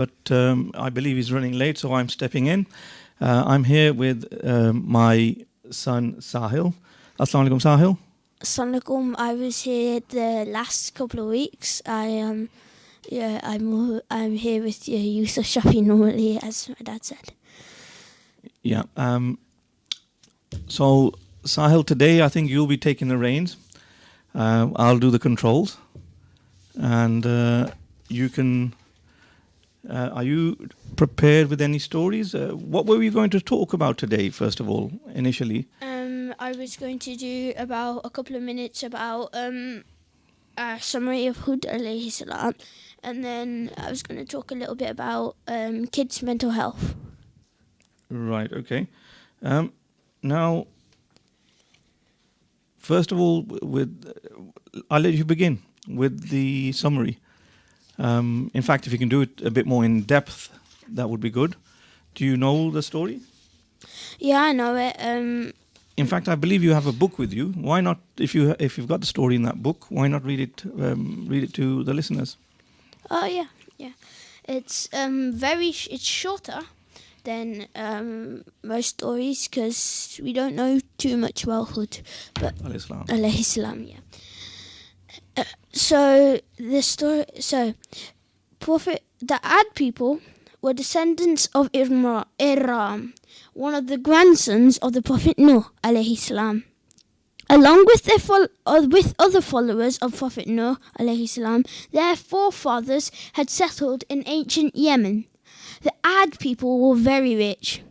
but I believe he's running late, so I'm stepping in. I'm here with my son Sahil. Assalamu alaikum, Sahil. Assalamualaikum. I was here the last couple of weeks. I'm here with Yusuf Shafi normally, as my dad said. Yeah. So Sahil, today I think you'll be taking the reins. I'll do the controls, and you can. Are you prepared with any stories? What were we going to talk about today? First of all, initially. I was going to do about a couple of minutes about a summary of Hud alayhi salam, and then I was going to talk a little bit about kids' mental health. Right. Okay. Now, first of all, I'll let you begin with the summary. In fact, if you can do it a bit more in depth, that would be good. Do you know the story? Yeah, I know it. In fact, I believe you have a book with you. Why not, if you've got the story in that book, why not read it to the listeners? Oh yeah. It's it's shorter than most stories because we don't know too much about Hud, but alayhi salam, yeah. So the Ad people were descendants of Iram, one of the grandsons of the Prophet Nuh alayhi salam. Along with with other followers of Prophet Nuh alayhi salam, their forefathers had settled in ancient Yemen. The Ad people were very rich.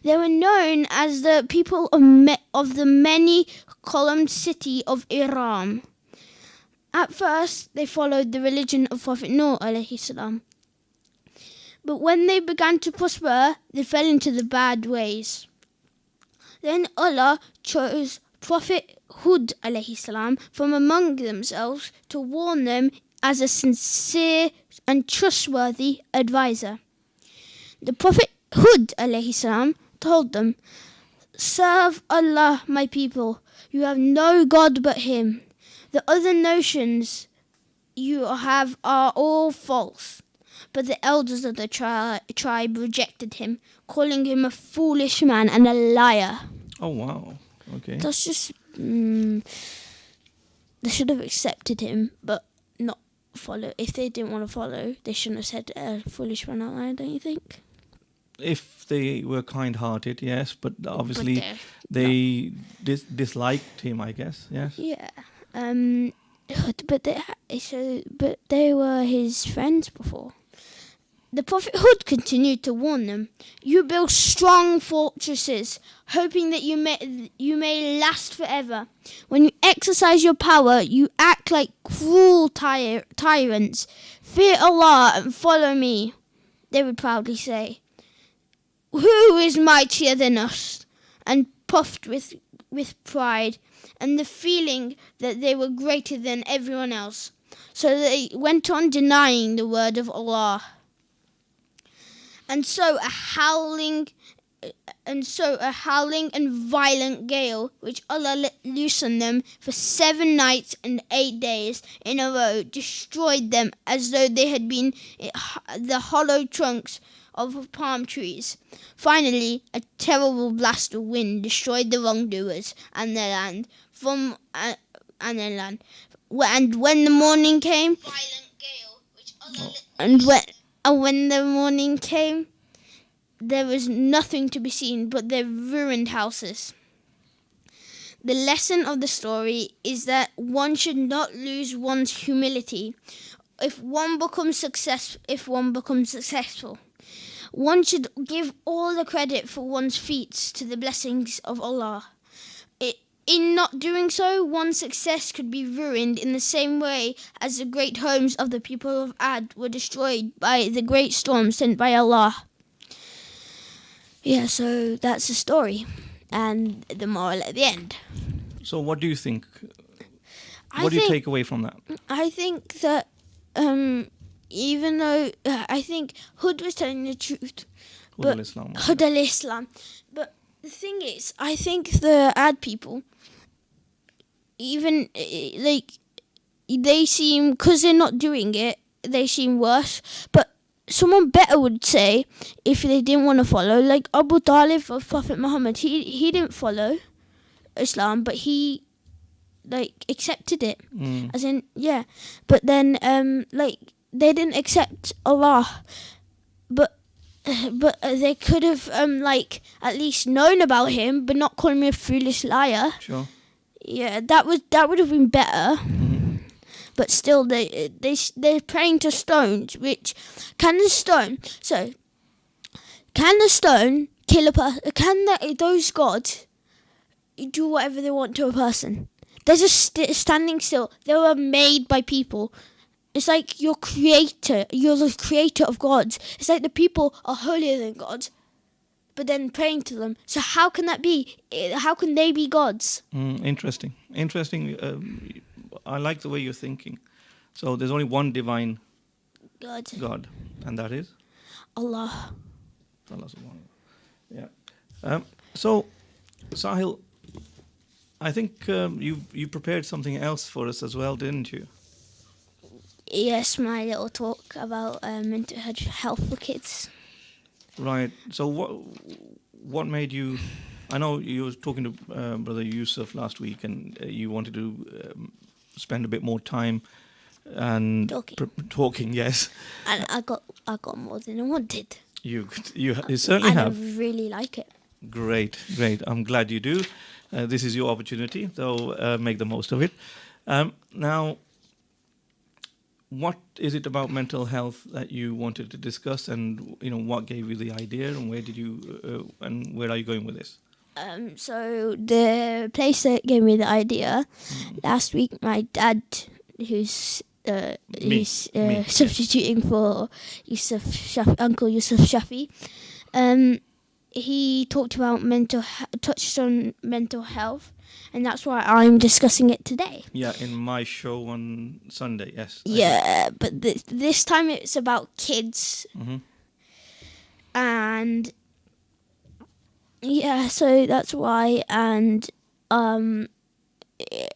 They were known as the people of the many-columned city of Iram. At first, they followed the religion of Prophet Nuh alayhi salam. But when they began to prosper, they fell into the bad ways. Then Allah chose Prophet Hud alayhi salam from among themselves to warn them as a sincere and trustworthy advisor. The Prophet Hud alayhi salam told them, "Serve Allah, my people. You have no God but Him. The other notions you have are all false." But the elders of the tribe rejected him, calling him a foolish man and a liar. Oh, wow. Okay. That's just... they should have accepted him, but not follow. If they didn't want to follow, they shouldn't have said foolish man and liar, don't you think? If they were kind-hearted, yes, but obviously they disliked him, I guess, yes? Yeah. But they were his friends before. The Prophet Hud continued to warn them, "You build strong fortresses, hoping that you may last forever. When you exercise your power, you act like cruel tyrants. Fear Allah and follow me," they would proudly say. "Who is mightier than us?" And puffed with pride and the feeling that they were greater than everyone else. So they went on denying the word of Allah. And so a howling and violent gale, which Allah let loose on them for 7 nights and 8 days in a row, destroyed them as though they had been the hollow trunks of palm trees. Finally, a terrible blast of wind destroyed the wrongdoers and their land. And when the morning came, when the morning came, there was nothing to be seen but their ruined houses. The lesson of the story is that one should not lose one's humility if one becomes successful. One should give all the credit for one's feats to the blessings of Allah. In not doing so, one's success could be ruined in the same way as the great homes of the people of Ad were destroyed by the great storm sent by Allah. Yeah, so that's the story and the moral at the end. So what do you think? What do you take away from that? I think that even though I think Hud was telling the truth, Hud al-Islam, but the thing is, I think the Ad people, even they seem, because they're not doing it, they seem worse. But someone better would say if they didn't want to follow, like Abu Talib of Prophet Muhammad. He didn't follow Islam, but he like accepted it, as in but then like they didn't accept Allah, but they could have like at least known about him, but not call him a foolish liar. Sure. Yeah, that would have been better. But still, they're praying to stones. Which can the stone kill a person? Can those gods do whatever they want to a person? They're just standing still. They were made by people. It's like you're the creator of gods. It's like the people are holier than God, but then praying to them. So how can that be? How can they be gods? Interesting. I like the way you're thinking. So there's only one divine God, and that is Allah. Allah subhanahu. Yeah. So, Sahil, I think you prepared something else for us as well, didn't you? Yes, my little talk about mental health for kids. Right. So what made you? I know you were talking to Brother Yusuf last week, and you wanted to spend a bit more time and talking. Yes. And I got more than I wanted. You certainly and have. I really like it. Great. I'm glad you do. This is your opportunity, so make the most of it. Now, what is it about mental health that you wanted to discuss, and what gave you the idea, and where did you and where are you going with this? So the place that gave me the idea last week, my dad, who's substituting for Uncle Yusuf Shafi, he talked about touched on mental health, and that's why I'm discussing it today. Yeah, in my show on Sunday, yes. Yeah, but this time it's about kids. And yeah, so that's why, and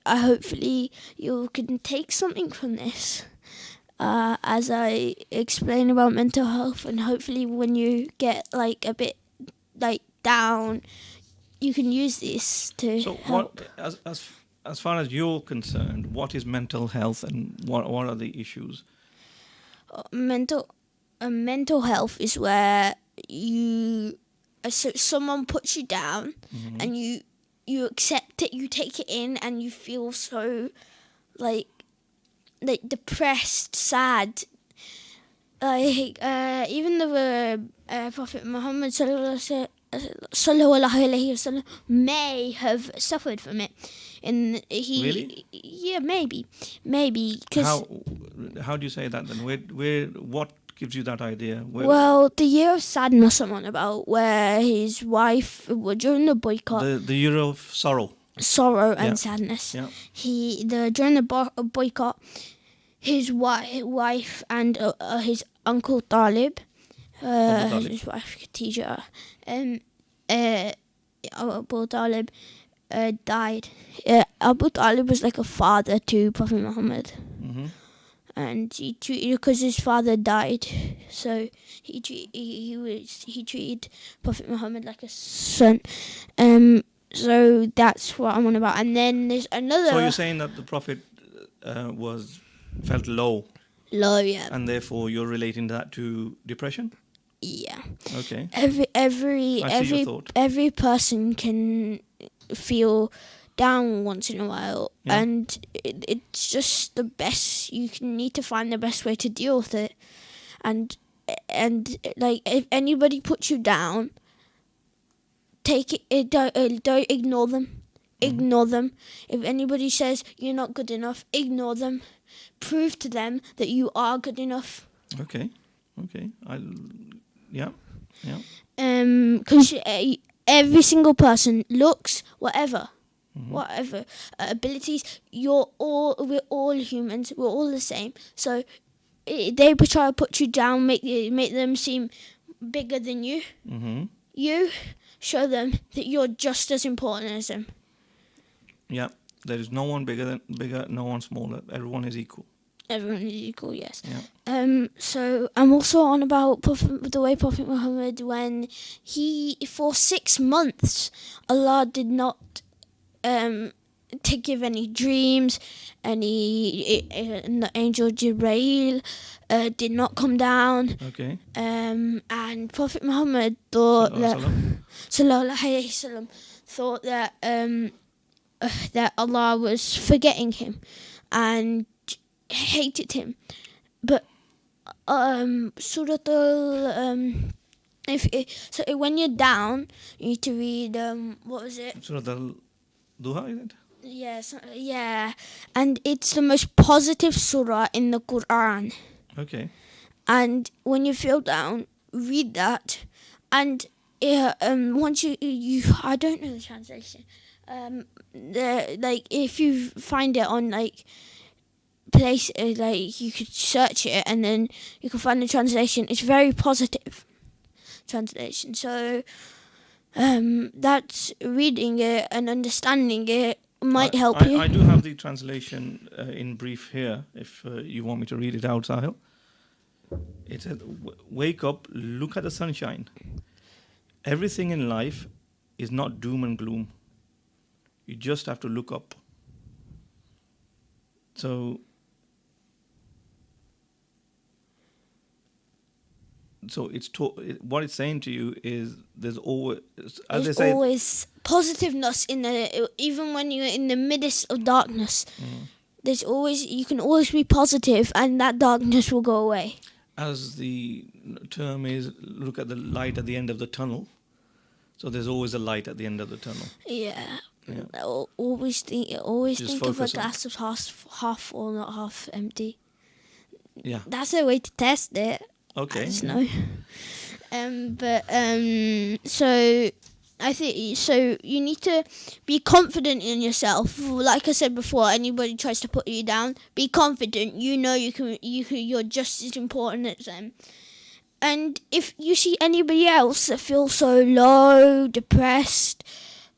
hopefully you can take something from this as I explain about mental health, and hopefully when you get like a bit like down, you can use this to help. What, as far as you're concerned, what is mental health, and what are the issues? Mental health is where someone puts you down, and you accept it, you take it in, and you feel so like depressed, sad. Like even the Prophet Muhammad sallallahu alaihi wasallam may have suffered from it, and Really? Yeah, maybe because how do you say that then? Where what gives you that idea? Well, the year of sadness I'm on about, where his wife during the boycott, the year of sorrow and sadness. Yeah. During the boycott, his wife and his Uncle Talib, his wife Khadija, Abu Talib died. Abu Talib was like a father to Prophet Muhammad. And he treated, because his father died, so he treated Prophet Muhammad like a son. So that's what I'm on about. And then there's another. So you're saying that the Prophet felt low, yeah. and therefore you're relating that to depression? Yeah. Okay. Every person can feel down once in a while, and it's just the best. You need to find the best way to deal with it, and like if anybody puts you down, take it. Don't ignore them. Ignore them. If anybody says you're not good enough, ignore them. Prove to them that you are good enough. Okay. Yeah. Because every single person looks whatever abilities. We're all humans. We're all the same. So they try to put you down, make them seem bigger than you. You show them that you're just as important as them. Yeah, there is no one bigger, no one smaller. Everyone is equal. Everyone is equal, yes. Yeah. So I'm also on about the way Prophet Muhammad, when he, for 6 months, Allah did not to give any dreams, and the angel Jibreel did not come down. Okay. And Prophet Muhammad thought Sallallahu Alaihi Wasallam thought that that Allah was forgetting him and hated him. But Surah so when you're down, you need to read what was it? Surah Al-Duha, is it? Yes, yeah, and it's the most positive surah in the Quran. Okay. And when you feel down, read that, and once you I don't know the translation. Like if you find it on like place, like you could search it and then you can find the translation. It's very positive translation. So that's reading it and understanding it might help you. I do have the translation in brief here, if you want me to read it out, Sahil. It says, wake up, look at the sunshine. Everything in life is not doom and gloom. You just have to look up. So it's what it's saying to you is there's always, as There's they say, always positiveness in even when you're in the midst of darkness. There's always, you can always be positive, and that darkness will go away. as the term is, look at the light at the end of the tunnel. So there's always a light at the end of the tunnel. Yeah. Yeah. Always think Just of a focus on glass of half full, not half empty. Yeah. That's a way to test it. Okay. I just know. So I think so. You need to be confident in yourself. Like I said before, anybody tries to put you down, be confident. You know you can. You're just as important as them. And if you see anybody else that feels so low, depressed,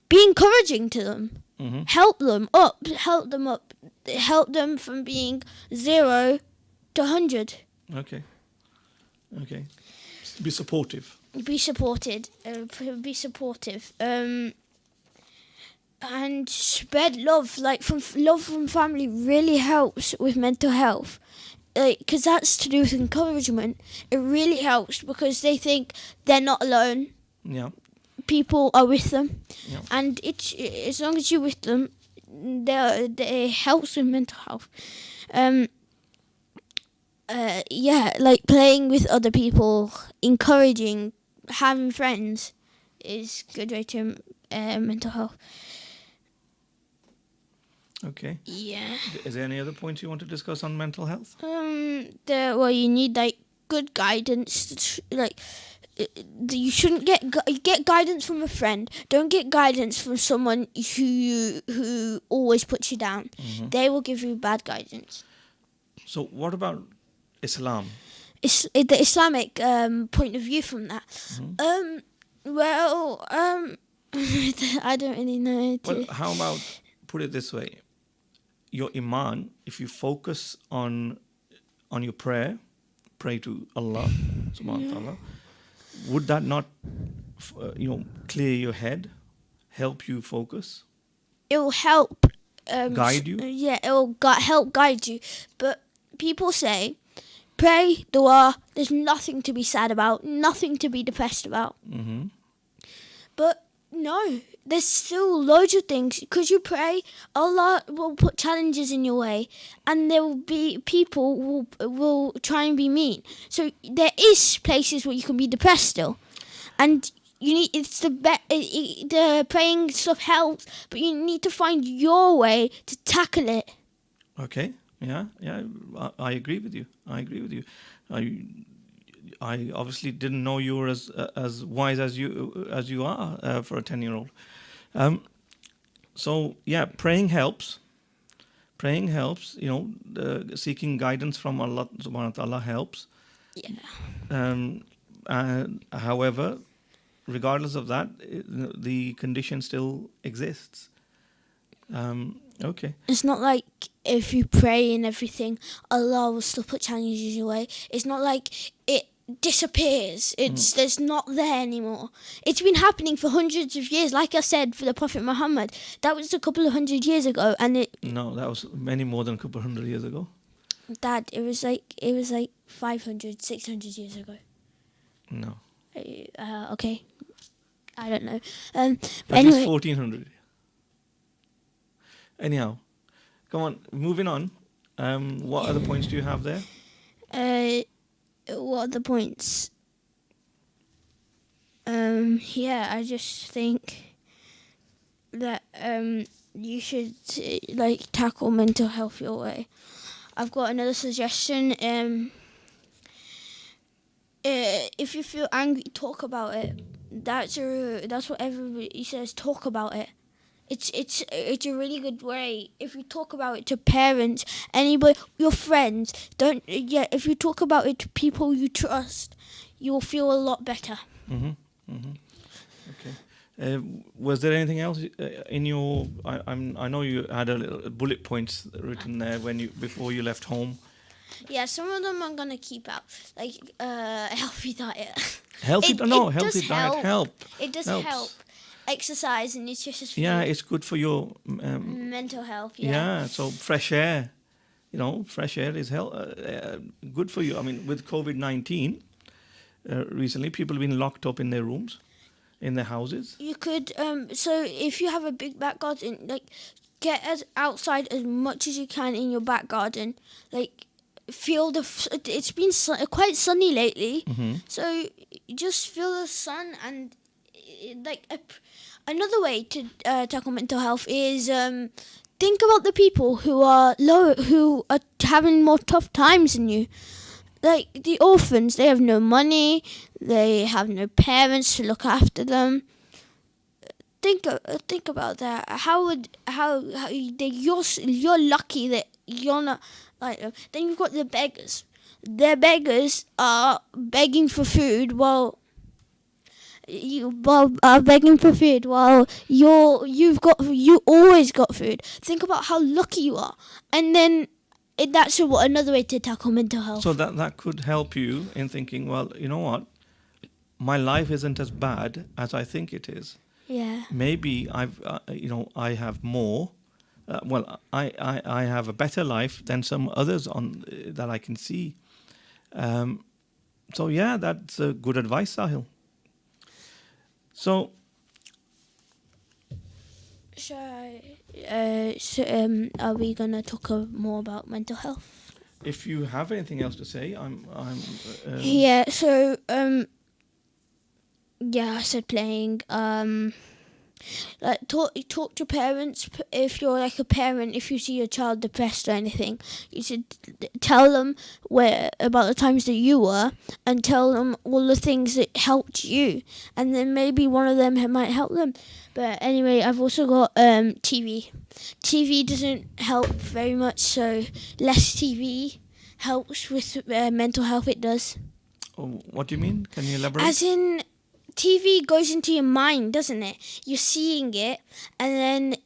be encouraging to them. Mm-hmm. Help them up. Help them up. Help them from being 0 to 100. Okay. Okay. Be supportive. Be supported. Be supportive. And spread love. Like love from family really helps with mental health. Because that's to do with encouragement. It really helps because they think they're not alone. Yeah. People are with them, Yeah. and it's as long as you're with them, it helps with mental health. Yeah, like playing with other people, encouraging, having friends is a good way to mental health. Okay. Yeah. Is there any other points you want to discuss on mental health? Well, you need like good guidance. Like you shouldn't get guidance from a friend. Don't get guidance from someone who always puts you down. Mm-hmm. They will give you bad guidance. So what about Islam? The Islamic point of view from that. Mm-hmm. I don't really know. Well, how about, put it this way, your iman, if you focus on your prayer, pray to Allah subhanahu wa ta'ala, would that not clear your head, help you focus, It will help guide you? Yeah, it will help guide you. But people say, pray, dua, there's nothing to be sad about, nothing to be depressed about. Mm-hmm. But no, there's still loads of things. Because you pray, Allah will put challenges in your way, and there will be people will try and be mean. So there is places where you can be depressed still, and you need the praying stuff helps, but you need to find your way to tackle it. Okay. Yeah. I agree with you. I obviously didn't know you were as wise as you are for a 10-year-old. So yeah, praying helps. Seeking guidance from Allah subhanahu wa ta'ala helps. Yeah. However, regardless of that, the condition still exists. Okay. It's not like if you pray and everything, Allah will still put challenges your way. It's not like it disappears. There's not there anymore. It's been happening for hundreds of years. Like I said, for the Prophet Muhammad, that was a couple of 100 years ago, and No, that was many more than a couple of 100 years ago. Dad, it was like 500, 600 years ago. No. Okay, I don't know. That anyway, is 1400. Anyhow, come on, moving on. What other points do you have there? what are the points? Yeah, I just think that you should tackle mental health your way. I've got another suggestion. If you feel angry, talk about it. That's what everybody says. Talk about it. It's a really good way. If you talk about it to parents, anybody, your friends, if you talk about it to people you trust, you'll feel a lot better. Okay. Was there anything else in your? I know you had a little bullet points written there before you left home. Yeah, some of them I'm gonna keep out, like healthy diet. Healthy does diet help. It does helps. help. Exercise and nutritious food. Yeah, it's good for your mental health. Yeah, so fresh air. Fresh air is good for you. I mean, with COVID-19, recently people have been locked up in their rooms, in their houses. You could, so if you have a big back garden, get outside as much as you can in your back garden. Feel it's been quite sunny lately, so just feel the sun. And another way to tackle mental health is think about the people who are having more tough times than you. Like the orphans, they have no money, they have no parents to look after them. Think about that. You're lucky that you're not like them. Then you've got the beggars. The beggars are begging for food while you always got food. Think about how lucky you are, and then that's another way to tackle mental health. So that could help you in thinking, well, you know what, my life isn't as bad as I think it is. Yeah. Maybe I have more. I have a better life than some others that I can see. So yeah, that's good advice, Sahil. So. Are we gonna talk more about mental health? If you have anything else to say, Yeah. So yeah, I said playing. Talk to parents. If you're like a parent, if you see your child depressed or anything, you should tell them about the times that you were, and tell them all the things that helped you, and then maybe one of them might help them. But anyway, I've also got TV. TV doesn't help very much, so less TV helps with mental health. It does. Oh, what do you mean? Can you elaborate? As in, TV goes into your mind, doesn't it? You're seeing it, and then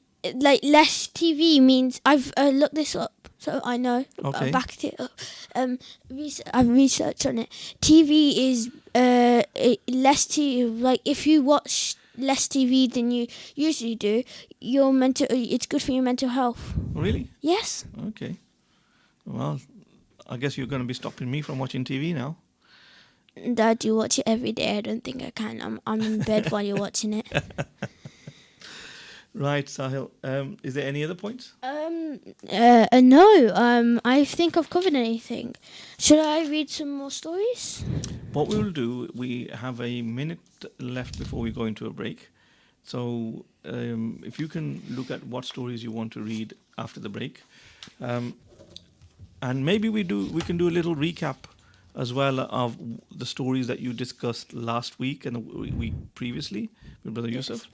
less TV means I've looked this up, so I know. Okay. I backed it up. I've researched on it. TV is less TV. If you watch less TV than you usually do, it's good for your mental health. Really? Yes. Okay. Well, I guess you're going to be stopping me from watching TV now. Dad, you watch it every day. I don't think I can. I'm in bed while you're watching it. Right, Sahil. Is there any other points? No. I think I've covered anything. Should I read some more stories? What we will do, we have a minute left before we go into a break. So if you can look at what stories you want to read after the break. And maybe we can do a little recap as well of the stories that you discussed last week and the week previously with Brother Yusuf.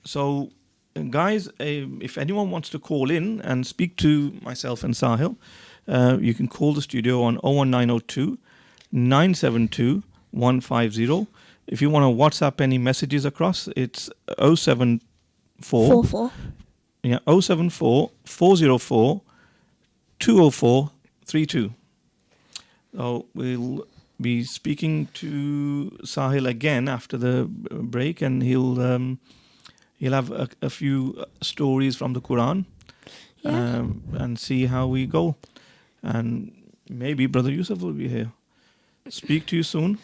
So, guys, if anyone wants to call in and speak to myself and Sahil, you can call the studio on 01902 972 150. If you want to WhatsApp any messages across, it's 074. 44. Yeah, 074 404 20432. So we'll be speaking to Sahil again after the break, and he'll have a few stories from the Quran, Yeah. and see how we go. And maybe Brother Yusuf will be here. Speak to you soon.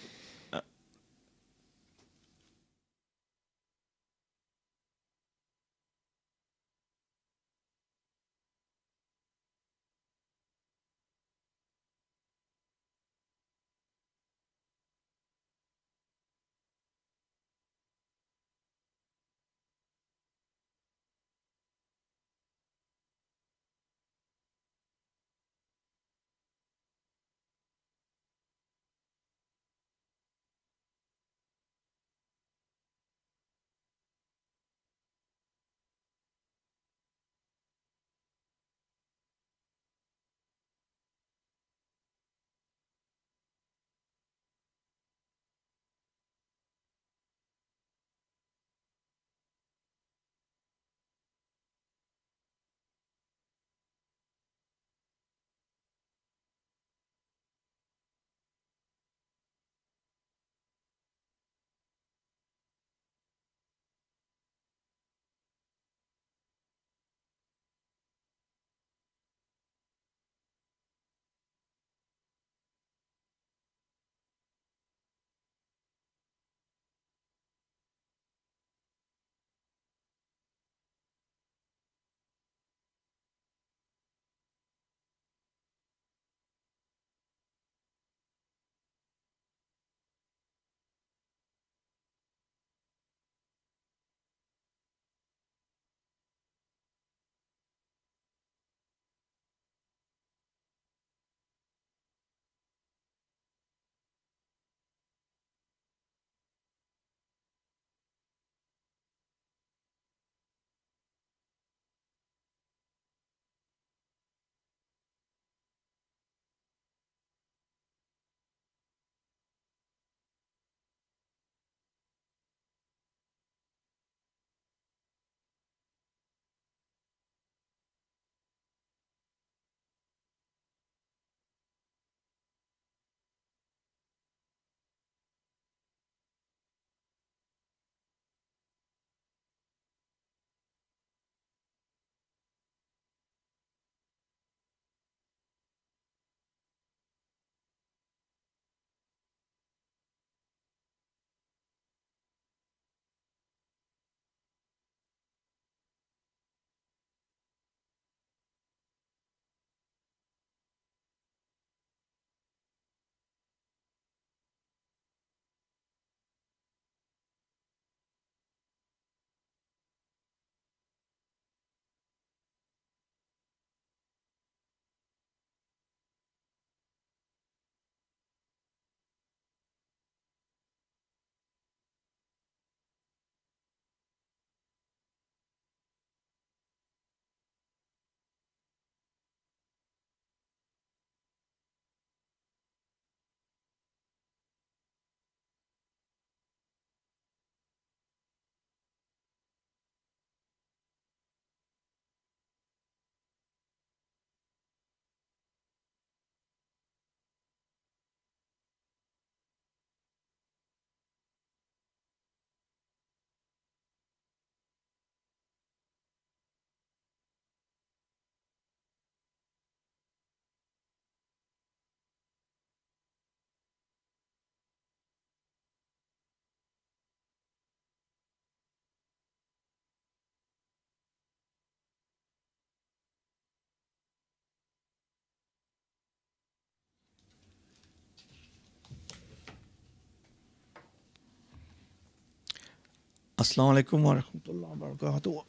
Assalamu alaikum wa rahmatullahi wa barakatuh.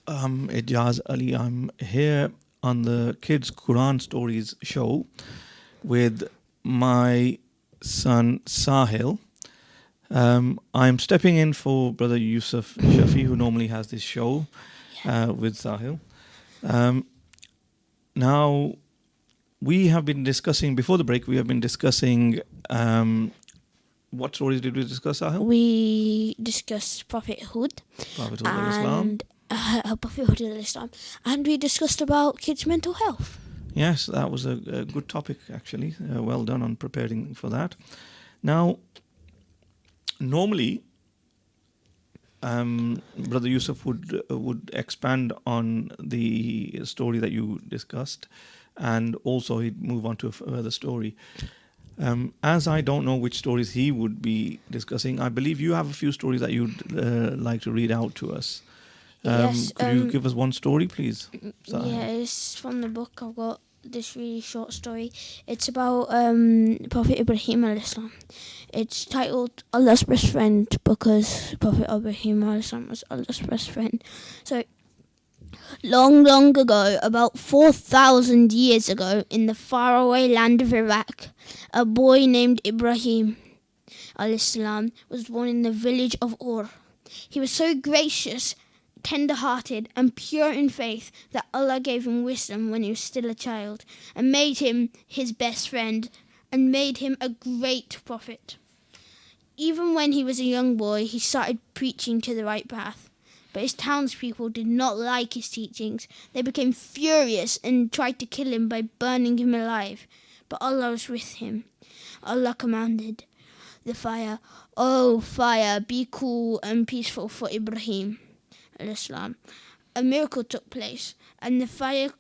Ijaz Ali. I'm here on the Kids Quran Stories show with my son Sahil. I'm stepping in for Brother Yusuf Shafi, who normally has this show with Sahil. Now, we have been discussing, before the break, we have been discussing, what stories did we discuss, Sahil? We discussed prophethood Prophet of Islam. and Prophet Islam, and we discussed about kids' mental health. Yes, that was a good topic, actually. Well done on preparing for that. Now, normally, Brother Yusuf would expand on the story that you discussed, and also he'd move on to a further story. As I don't know which stories he would be discussing, I believe you have a few stories that you'd like to read out to us. Yes, Could you give us one story, please? Sahil? Yeah, it's from the book. I've got this really short story. It's about Prophet Ibrahim al-Islam. It's titled Allah's Best Friend because Prophet Ibrahim al-Islam was Allah's best friend. So, long, long ago, about 4,000 years ago, in the faraway land of Iraq, a boy named Ibrahim al-Islam was born in the village of Ur. He was so gracious, tender-hearted and pure in faith that Allah gave him wisdom when he was still a child and made him his best friend and made him a great prophet. Even when he was a young boy, he started preaching to the right path. But his townspeople did not like his teachings. They became furious and tried to kill him by burning him alive. But Allah was with him. Allah commanded the fire, "O fire, be cool and peaceful for Ibrahim al-Islam." A miracle took place, and the fire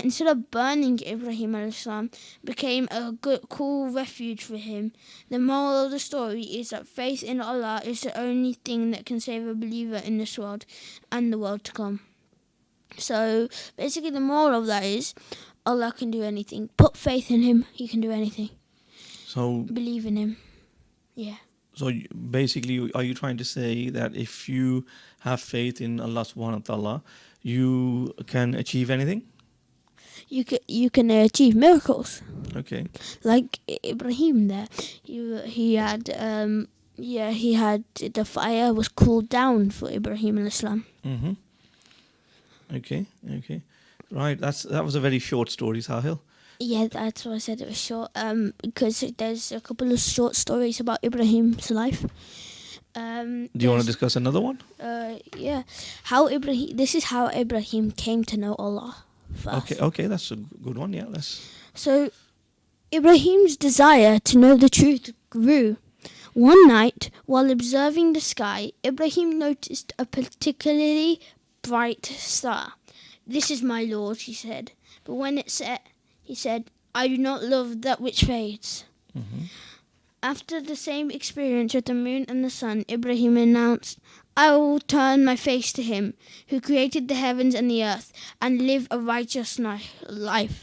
instead of burning Ibrahim al-Islam became a good, cool refuge for him. The moral of the story is that faith in Allah is the only thing that can save a believer in this world and the world to come. So basically the moral of that is Allah can do anything. Put faith in him, he can do anything. So, Believe in him. Yeah. so basically, are you trying to say that if you have faith in Allah subhanahu wa ta'ala, you can achieve anything? You can achieve miracles. Okay. Like Ibrahim there. He had the fire was cooled down for Ibrahim al-Islam. Mm-hmm. Okay. Right, that was a very short story, Sahil. Yeah, that's why I said it was short. Because there's a couple of short stories about Ibrahim's life. Do you want to discuss another one? Yeah. This is how Ibrahim came to know Allah first. Okay, that's a good one. Yeah, So, Ibrahim's desire to know the truth grew. One night, while observing the sky, Ibrahim noticed a particularly bright star. "This is my Lord," he said. But when it set, he said, "I do not love that which fades." Mm-hmm. After the same experience with the moon and the sun, Ibrahim announced, "I will turn my face to him who created the heavens and the earth and live a righteous life."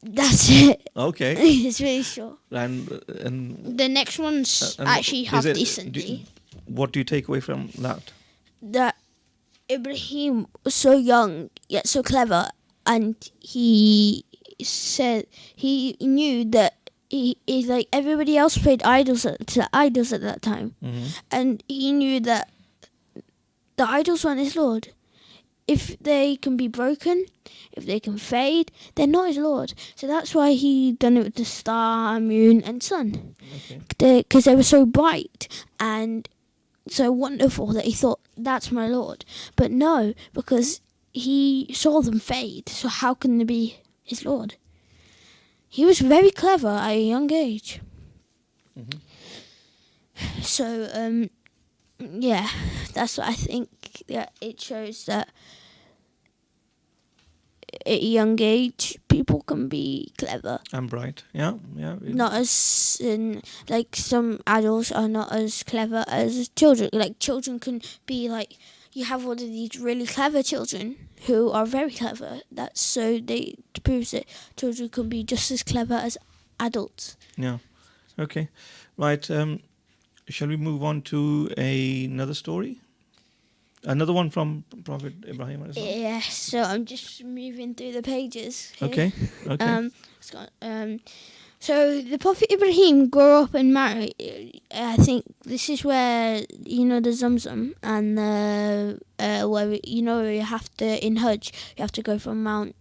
That's it. Okay. It's really short. And The next one's and actually is half it- decently. what do you take away from that? That Ibrahim was so young yet so clever, and he said he knew that he is like everybody else played idols at that time, Mm-hmm. and he knew that the idols weren't his Lord. If they can be broken, if they can fade, they're not his Lord. So that's why he done it with the star, moon, and sun, Okay. because they were so bright and so wonderful that he thought, "That's my Lord." But no, because he saw them fade. So how can they be his Lord? He was very clever at a young age. Mhm. So yeah, that's what I think. Yeah, it shows that at a young age people can be clever. I'm bright. Yeah. Not as like some adults are not as clever as children. Like children can be like, you have one of these really clever children who are very clever. That's so they proves that children can be just as clever as adults. Yeah. Okay. Right. Shall we move on to another story? Another one from Prophet Ibrahim as well? Yeah. So I'm just moving through the pages. Here. Okay. So the Prophet Ibrahim grew up and married. I think this is where the Zamzam and where you have to in Hajj you have to go from Mount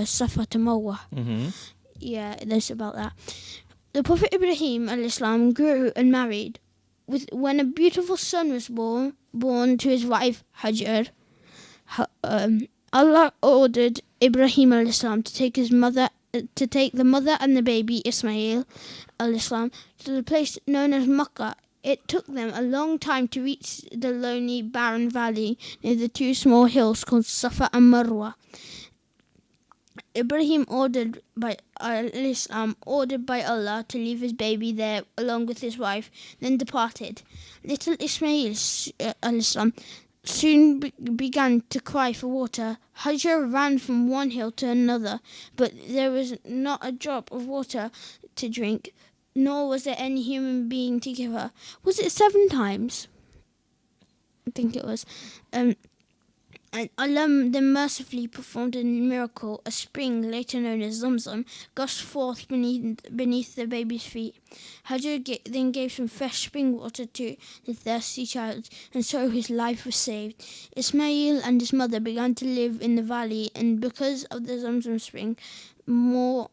Safa to Marwa. Mm-hmm. Yeah, there's about that. The Prophet Ibrahim al-Islam grew and married. When a beautiful son was born, born to his wife Hajar, Allah ordered Ibrahim alayhi salam to take the mother and the baby Ismail alayhi salam to the place known as Makkah. It took them a long time to reach the lonely, barren valley near the two small hills called Safa and Marwa. Ibrahim, ordered by Allah to leave his baby there along with his wife, then departed. Little Ismail soon began to cry for water. Hajar ran from one hill to another, but there was not a drop of water to drink, nor was there any human being to give her. Was it 7 times? I think it was. And Allah then mercifully performed a miracle. A spring, later known as Zamzam, gushed forth beneath the baby's feet. Hajar then gave some fresh spring water to the thirsty child, and so his life was saved. Ismail and his mother began to live in the valley, and because of the Zamzam spring, more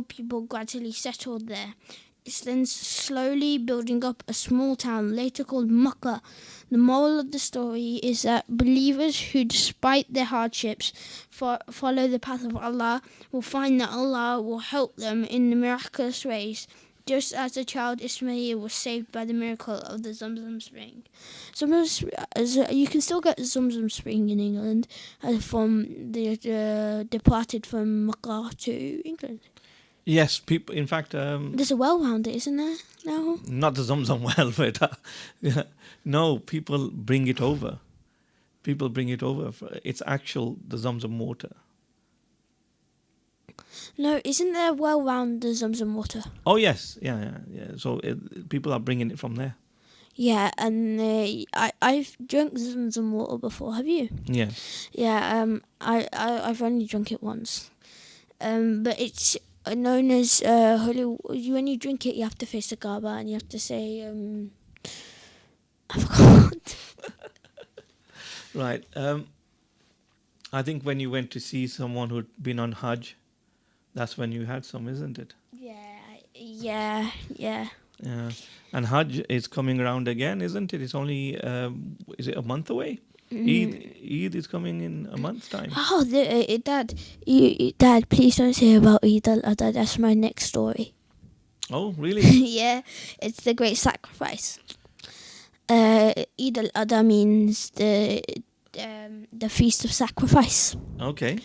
people gradually settled there. It's then slowly building up a small town, later called Makkah. The moral of the story is that believers who, despite their hardships, follow the path of Allah will find that Allah will help them in the miraculous ways, just as the child Ismail was saved by the miracle of the Zamzam spring. You can still get the Zamzam spring in England from the departed from Makkah to England. Yes, people. In fact, There's a well around it, isn't there? No. not the Zamzam well, but no, people bring it over. People bring it over. It's actual the Zamzam water. No, isn't there a well around the Zamzam water? Oh yes, yeah. So people are bringing it from there. Yeah, and I've drunk Zamzam water before. Have you? Yes. Yeah. I've only drunk it once. But it's known as holy. When you drink it, you have to face the Kaaba and you have to say I forgot. Right. I think when you went to see someone who'd been on Hajj, that's when you had some, isn't it? Yeah. Yeah. And Hajj is coming around again, isn't it? It's only is it a month away? Eid is coming in a month's time. Oh, Dad, Dad, please don't say about Eid al-Adha. That's my next story. Oh, really? Yeah, it's the great sacrifice. Eid al-Adha means the feast of sacrifice. Okay.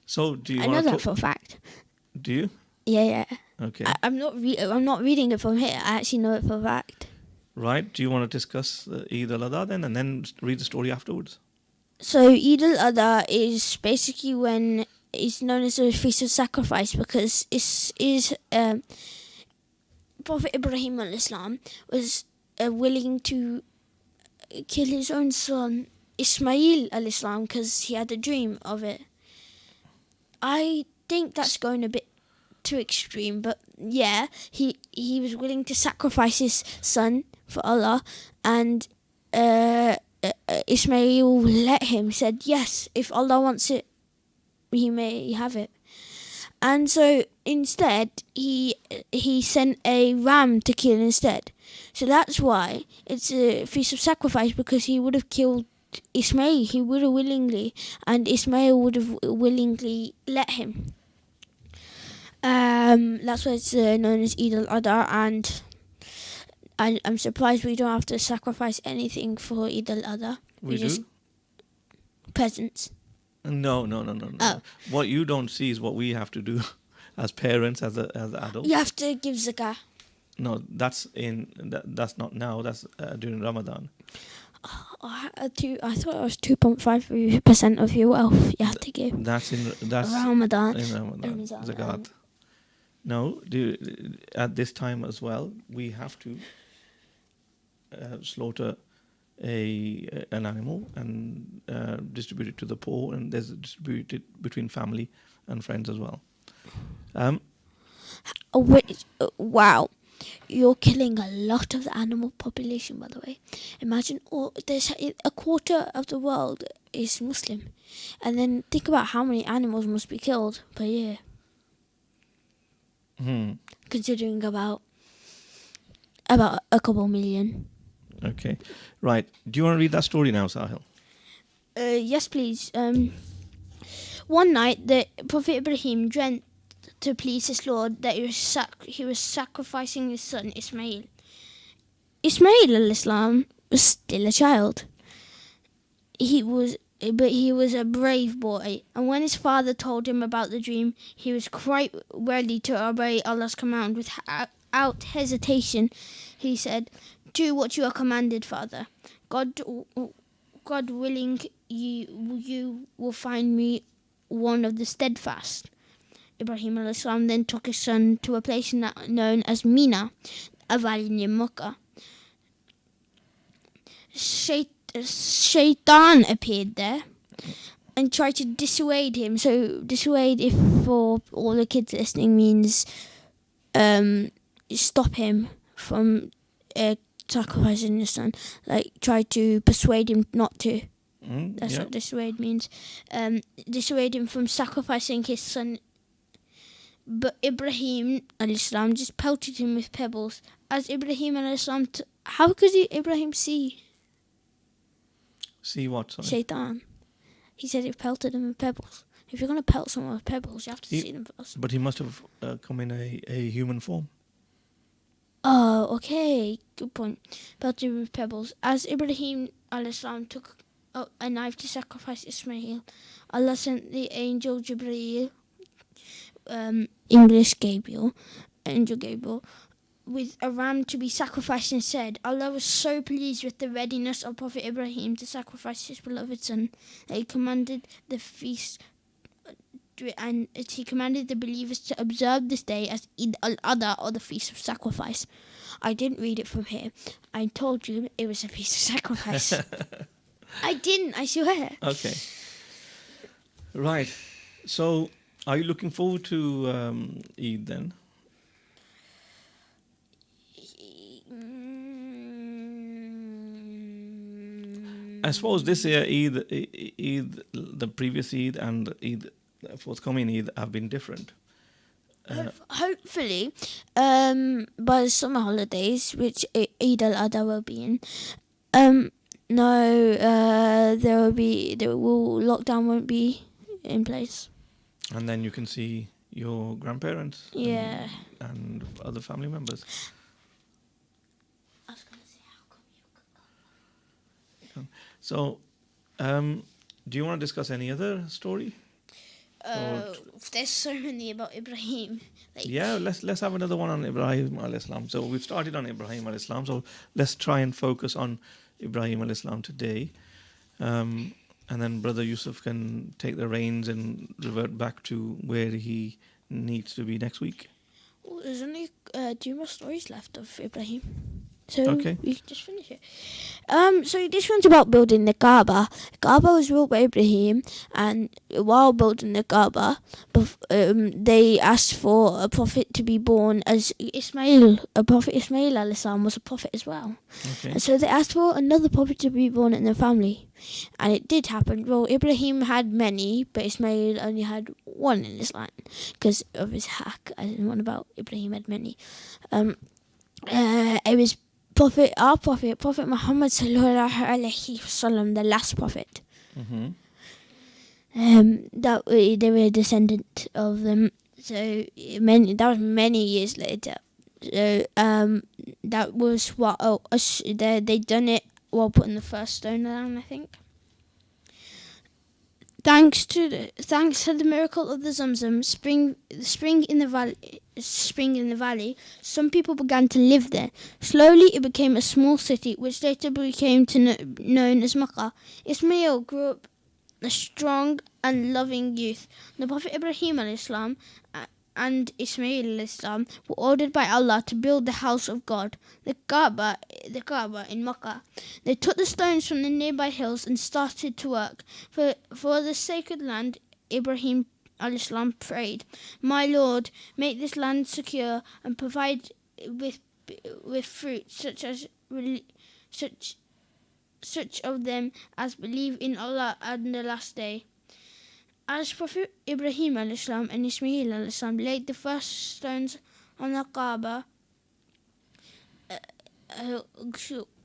So do you I know want that to for a fact. Do you? Yeah. Okay. I'm not reading it from here. I actually know it for a fact. Right. Do you want to discuss Eid al-Adha then, and then read the story afterwards? So Eid al-Adha is basically when it's known as a feast of sacrifice because Prophet Ibrahim al-Islam was willing to kill his own son Ismail al-Islam because he had a dream of it. I think that's going a bit too extreme, but yeah, he was willing to sacrifice his son for Allah, and Ismail let him, said yes, if Allah wants it, he may have it. And so instead he sent a ram to kill instead. So that's why it's a feast of sacrifice, because he would have killed Ismail, he would have willingly, and Ismail would have willingly let him. That's why it's known as Eid al-Adha, and I'm surprised we don't have to sacrifice anything for Eid al-Adha. We do? Presents. No. Oh. What you don't see is what we have to do as parents, as adults. You have to give zakah. No, that's not now. That's during Ramadan. I thought it was 2.5% of your wealth you have to give. That's Ramadan. in Ramadan. Zakat. No, at this time as well, we have to slaughter an animal and distribute it to the poor, and there's distributed between family and friends as well. Wow. You're killing a lot of the animal population, by the way. Imagine there's a quarter of the world is Muslim, and then think about how many animals must be killed per year. Considering about a couple million. Okay. Right. Do you want to read that story now, Sahil? Yes, please. One night, the Prophet Ibrahim dreamt, to please his Lord, that he was sacrificing his son Ismail. Ismail al-Islam was still a child. He was a brave boy, and when his father told him about the dream, he was quite ready to obey Allah's command without hesitation. He said, "Do what you are commanded, father. God willing, you will find me one of the steadfast." Ibrahim al-Islam then took his son to a place known as Mina, a valley near Mecca. Shaitan appeared there and tried to dissuade him. So dissuade, if for all the kids listening, means stop him from sacrificing his son. Like, try to persuade him not to. That's what dissuade means. Dissuade him from sacrificing his son. But Ibrahim al-Islam just pelted him with pebbles. As Ibrahim al-Islam, how could Ibrahim see? See what? Sorry. Shaitan. He said he pelted him with pebbles. If you're going to pelt someone with pebbles, you have to see them first. But he must have come in a human form. Oh, okay. Good point. Pelted him with pebbles. As Ibrahim al-Islam took a knife to sacrifice Ismail, Allah sent the angel Jibreel, English Angel Gabriel, with a ram to be sacrificed and said, Allah was so pleased with the readiness of Prophet Ibrahim to sacrifice his beloved son that he commanded the feast, and he commanded the believers to observe this day as Eid al-Adha, or the Feast of Sacrifice. I didn't read it from here. I told you it was a feast of sacrifice. I didn't, I swear. Okay. Right. So, are you looking forward to Eid then? I suppose this year Eid, the previous Eid and Eid, the forthcoming Eid have been different. Hopefully, by the summer holidays, which Eid al-Adha will be in, lockdown won't be in place. And then you can see your grandparents. Yeah. And other family members. I was going to say, how come you could go? So, do you want to discuss any other story? There's so many about Ibrahim. Yeah, let's have another one on Ibrahim al-Islam. So we've started on Ibrahim al-Islam. So let's try and focus on Ibrahim al-Islam today. And then Brother Yusuf can take the reins and revert back to where he needs to be next week. Well, there's only 2 more stories left of Ibrahim. So Okay. we can just finish it. So this one's about building the Kaaba. Kaaba was built by Ibrahim, and while building the Kaaba, they asked for a prophet to be born as Ismail. A prophet Ismail al-Islam was a prophet as well. Okay. And so they asked for another prophet to be born in their family. And it did happen. Well, Ibrahim had many, but Ismail only had one in his line because of his hack. I didn't want about Ibrahim had many. It was our Prophet Muhammad sallallahu alaihi wasallam, the last prophet. Mm-hmm. That they were a descendant of them. So that was many years later. So that was what they done it while putting the first stone down, I think. Thanks to the miracle of the Zamzam spring in the valley, some people began to live there. Slowly, it became a small city, which later became known as Mecca. Ismail grew up a strong and loving youth. The Prophet Ibrahim al-Islam and Ismail al-Islam were ordered by Allah to build the house of God, the Kaaba in Mecca. They took the stones from the nearby hills and started to work. For the sacred land, Ibrahim al-Islam prayed, "My Lord, make this land secure and provide with fruit such of them as believe in Allah and the last day." As Prophet Ibrahim al-Islam and Ismail al-Islam laid the first stones on the Kaaba,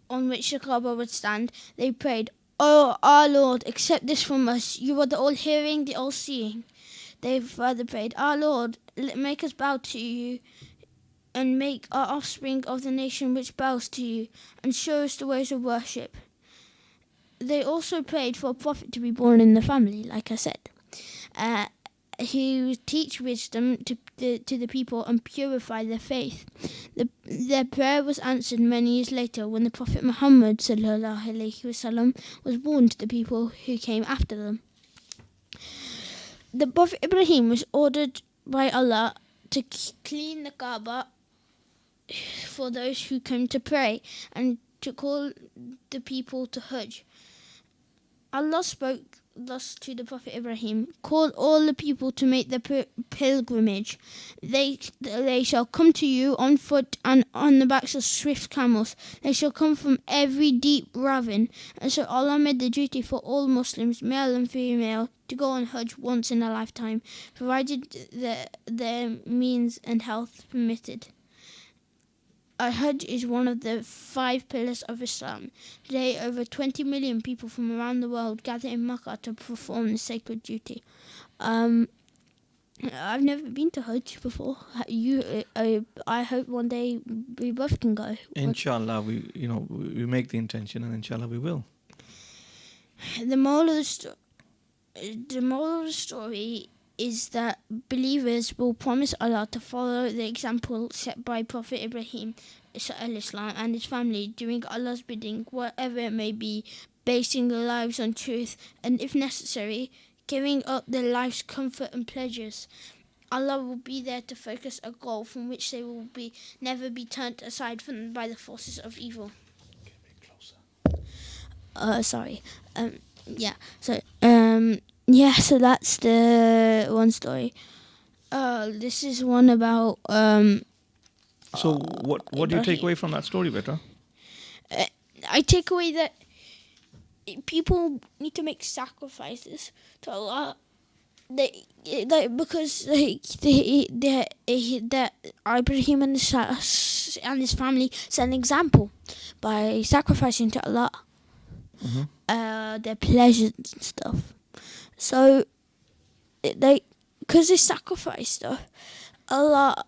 on which the Kaaba would stand, they prayed, "O our Lord, accept this from us. You are the all-hearing, the all-seeing." They further prayed, "Our Lord, make us bow to you, and make our offspring of the nation which bows to you, and show us the ways of worship." They also prayed for a prophet to be born in the family, like I said. He would teach wisdom to the people and purify their faith. Their prayer was answered many years later when the Prophet Muhammad ﷺ was born to the people who came after them. The Prophet Ibrahim was ordered by Allah to clean the Kaaba for those who came to pray and to call the people to Hajj. Allah spoke thus to the Prophet Ibrahim, "Call all the people to make the pilgrimage. They shall come to you on foot and on the backs of swift camels. They shall come from every deep ravine." And so Allah made the duty for all Muslims, male and female, to go on Hajj once in a lifetime, provided their means and health permitted. Hajj is one of the 5 pillars of Islam. Today, over 20 million people from around the world gather in Makkah to perform the sacred duty. I've never been to Hajj before. I hope one day we both can go. Inshallah, we make the intention, and inshallah we will. The moral of the story is that believers will promise Allah to follow the example set by Prophet Ibrahim Islam and his family, doing Allah's bidding, whatever it may be, basing their lives on truth, and if necessary, giving up their life's comfort and pleasures. Allah will be there to focus a goal from which they will never be turned aside by the forces of evil. Get a bit closer. So that's the one story. This is one about. So what do you take away from that story, Beta? I take away that people need to make sacrifices to Allah. Because Ibrahim and his family set an example by sacrificing to Allah their pleasures and stuff. So, because they sacrifice stuff, Allah,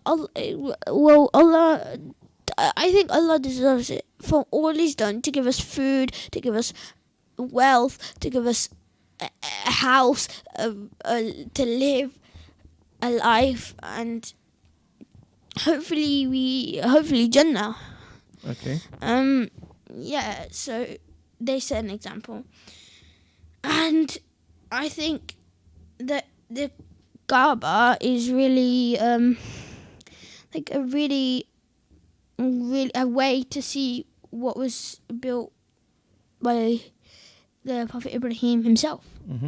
I think Allah deserves it for all He's done to give us food, to give us wealth, to give us a house, to live a life, and hopefully Jannah. Okay. So they set an example, and I think that the Kaaba is really like a way to see what was built by the Prophet Ibrahim himself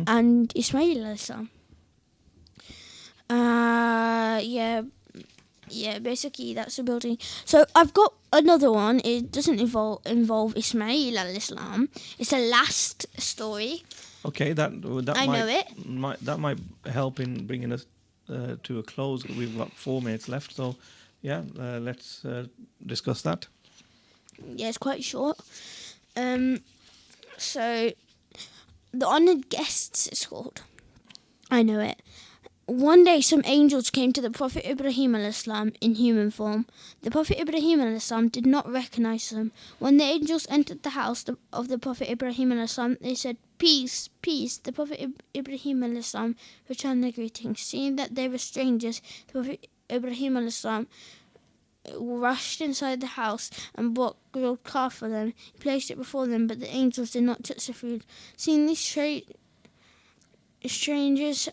and Ismail alayhi salam. Basically that's the building. So I've got another one. It doesn't involve Ismail alayhi salam. It's the last story. Okay, that might help in bringing us to a close. We've got 4 minutes left, so let's discuss that. Yeah, it's quite short. So the Honored Guests, it's called. I know it. One day some angels came to the Prophet Ibrahim a.s. in human form. The Prophet Ibrahim a.s. did not recognize them. When the angels entered the house of the Prophet Ibrahim a.s., they said, "Peace, peace." The Prophet Ibrahim a.s. returned their greetings. Seeing that they were strangers, the Prophet Ibrahim a.s. rushed inside the house and brought grilled calf for them. He placed it before them, but the angels did not touch the food. Seeing these strangers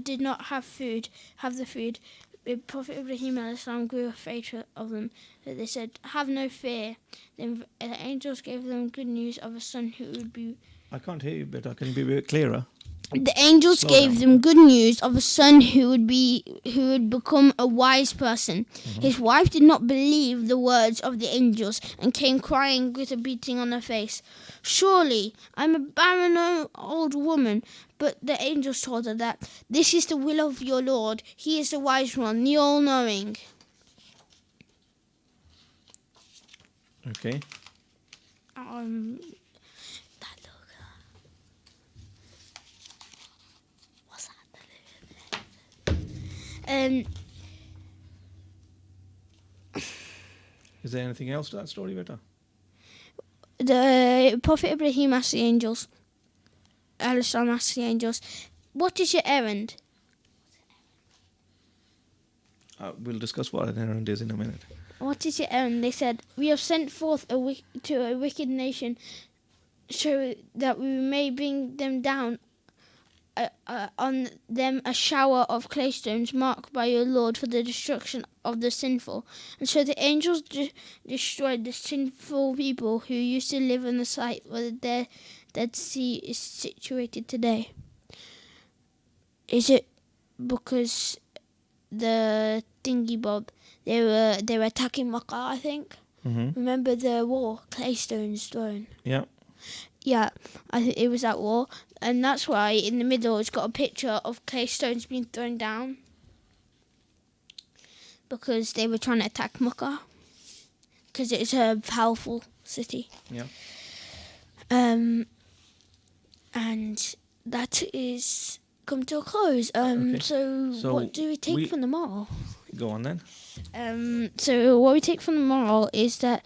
did not have the food, the Prophet Ibrahim a.s. grew afraid of them. So they said, "Have no fear." Then the angels gave them good news of a son who would be... I can't hear you better. Can you be a bit clearer? The angels gave them good news of a son who would become a wise person. His wife did not believe the words of the angels and came crying with a beating on her face. "Surely, I'm a barren old woman." But the angels told her that this is the will of your Lord. He is the wise one, the all-knowing. Okay. That look. What's that? Is there anything else to that story, beta? The Prophet Ibrahim asked the angels. Al-Islam asked the angels, "What is your errand?" We'll discuss what an errand is in a minute. What is your errand? They said, "We have sent forth to a wicked nation, so that we may bring them down on them a shower of clay stones marked by your Lord for the destruction of the sinful." And so the angels destroyed the sinful people who used to live on the site where the Dead Sea is situated today. Is it because the thingy bob they were attacking Makkah, I think? Mm-hmm. Remember the war, clay stones thrown? Yeah. Yeah, I think it was that war, and that's why in the middle it's got a picture of clay stones being thrown down, because they were trying to attack Makkah, because it's a powerful city. Yeah. And that is come to a close. Okay. So what do we take from the moral? Go on then. So what we take from the moral is that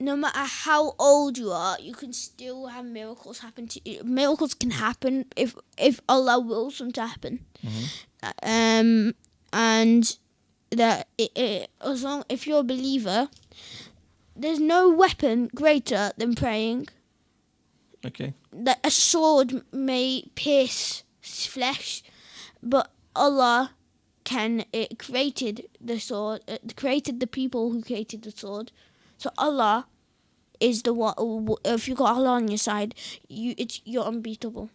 no matter how old you are, you can still have miracles happen to you. Miracles can happen if Allah wills them to happen. Mm-hmm. And that as long if you're a believer, there's no weapon greater than praying. Okay. That a sword may pierce flesh, but Allah created the sword, created the people who created the sword. So Allah is the one. If you got Allah on your side, you're unbeatable.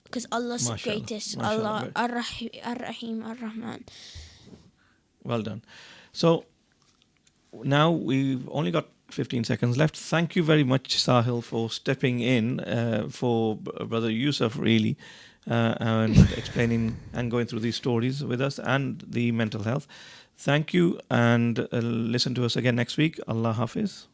Because Allah's the Mashallah. greatest. Mashallah. Allah, Ar-Rahim, Ar-Rahman. Well done. So now we've only got 15 seconds left. Thank you very much, Sahil, for stepping in for Brother Yusuf, really, and explaining and going through these stories with us and the mental health. Thank you, and listen to us again next week. Allah Hafiz.